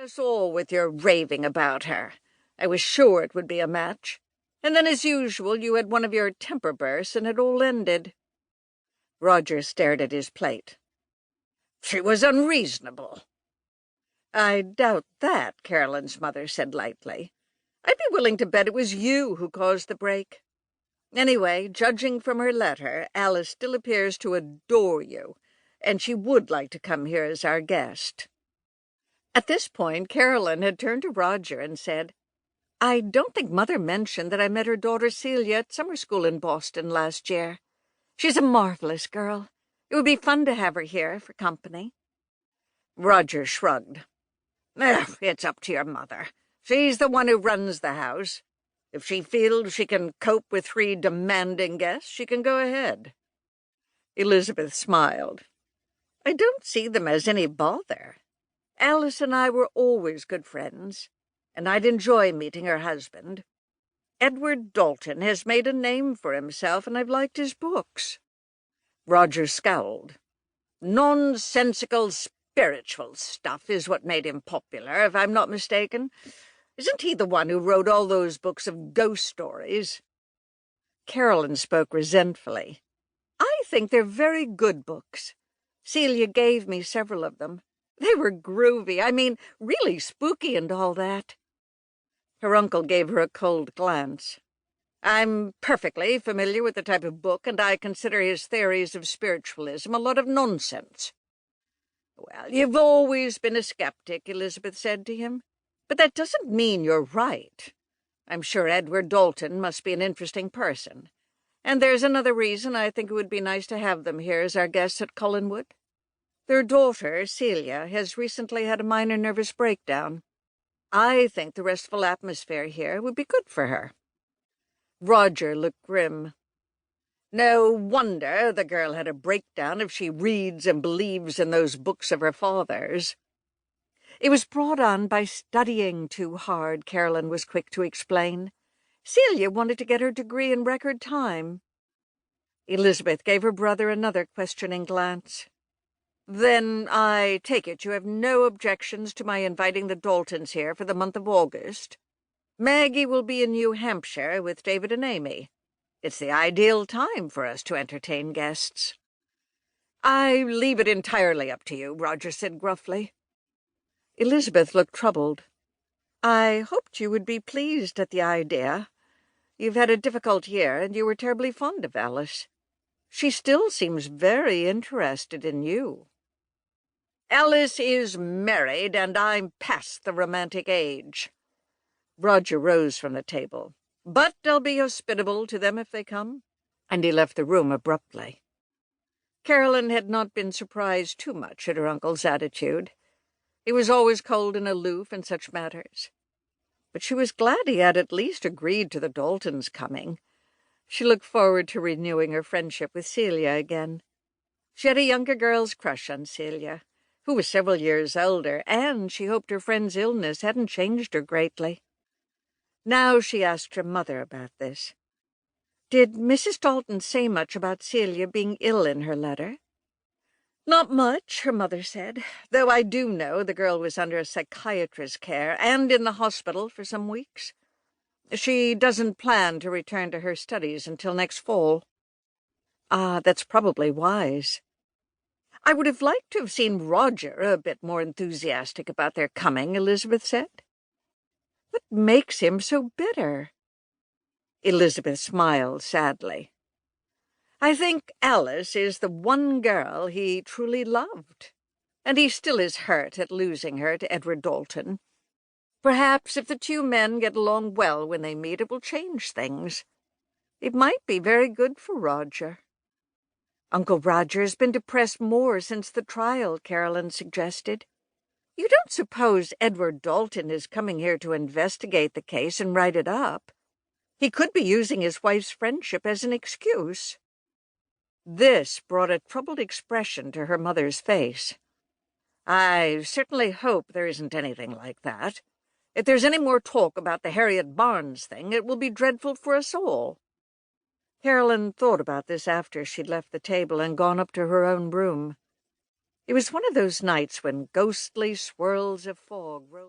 us all with your raving about her. I was sure it would be a match. And then, as usual, you had one of your temper bursts, and it all ended." Roger stared at his plate. "She was unreasonable." "I doubt that," Carolyn's mother said lightly. "I'd be willing to bet it was you who caused the break. Anyway, judging from her letter, Alice still appears to adore you, and she would like to come here as our guest." At this point, Carolyn had turned to Roger and said, "I don't think Mother mentioned that I met her daughter Celia at summer school in Boston last year. She's a marvelous girl. It would be fun to have her here for company." Roger shrugged. "It's up to your mother. She's the one who runs the house. If she feels she can cope with 3 demanding guests, she can go ahead." Elizabeth smiled. "I don't see them as any bother. Alice and I were always good friends, and I'd enjoy meeting her husband. Edward Dalton has made a name for himself, and I've liked his books." Roger scowled. "Nonsensical spiritual stuff is what made him popular, if I'm not mistaken. Isn't he the one who wrote all those books of ghost stories?" Carolyn spoke resentfully. "I think they're very good books. Celia gave me several of them. They were groovy, I mean, really spooky and all that." Her uncle gave her a cold glance. "I'm perfectly familiar with the type of book, and I consider his theories of spiritualism a lot of nonsense." "Well, you've always been a skeptic," Elizabeth said to him. "But that doesn't mean you're right. I'm sure Edward Dalton must be an interesting person. And there's another reason I think it would be nice to have them here as our guests at Collinwood. Their daughter, Celia, has recently had a minor nervous breakdown. I think the restful atmosphere here would be good for her." Roger looked grim. "No wonder the girl had a breakdown if she reads and believes in those books of her father's." "It was brought on by studying too hard," Carolyn was quick to explain. "Celia wanted to get her degree in record time." Elizabeth gave her brother another questioning glance. "Then I take it you have no objections to my inviting the Daltons here for the month of August? Maggie will be in New Hampshire with David and Amy. It's the ideal time for us to entertain guests." "I leave it entirely up to you," Roger said gruffly. Elizabeth looked troubled. "I hoped you would be pleased at the idea. You've had a difficult year, and you were terribly fond of Alice. She still seems very interested in you." "Alice is married, and I'm past the romantic age." Roger rose from the table. "But I'll be hospitable to them if they come." And he left the room abruptly. Carolyn had not been surprised too much at her uncle's attitude. He was always cold and aloof in such matters. But she was glad he had at least agreed to the Daltons' coming. She looked forward to renewing her friendship with Celia again. She had a younger girl's crush on Celia, who was several years older, and she hoped her friend's illness hadn't changed her greatly. Now she asked her mother about this. "Did Mrs. Dalton say much about Celia being ill in her letter?" "Not much," her mother said, "though I do know the girl was under a psychiatrist's care and in the hospital for some weeks. She doesn't plan to return to her studies until next fall." "Ah, that's probably wise." "I would have liked to have seen Roger a bit more enthusiastic about their coming," Elizabeth said. "What makes him so bitter?" Elizabeth smiled sadly. "I think Alice is the one girl he truly loved, and he still is hurt at losing her to Edward Dalton. Perhaps if the 2 men get along well when they meet, it will change things. It might be very good for Roger." "Uncle Roger has been depressed more since the trial," Carolyn suggested. "You don't suppose Edward Dalton is coming here to investigate the case and write it up? He could be using his wife's friendship as an excuse." This brought a troubled expression to her mother's face. "I certainly hope there isn't anything like that. If there's any more talk about the Harriet Barnes thing, it will be dreadful for us all." Carolyn thought about this after she'd left the table and gone up to her own room. It was one of those nights when ghostly swirls of fog rolled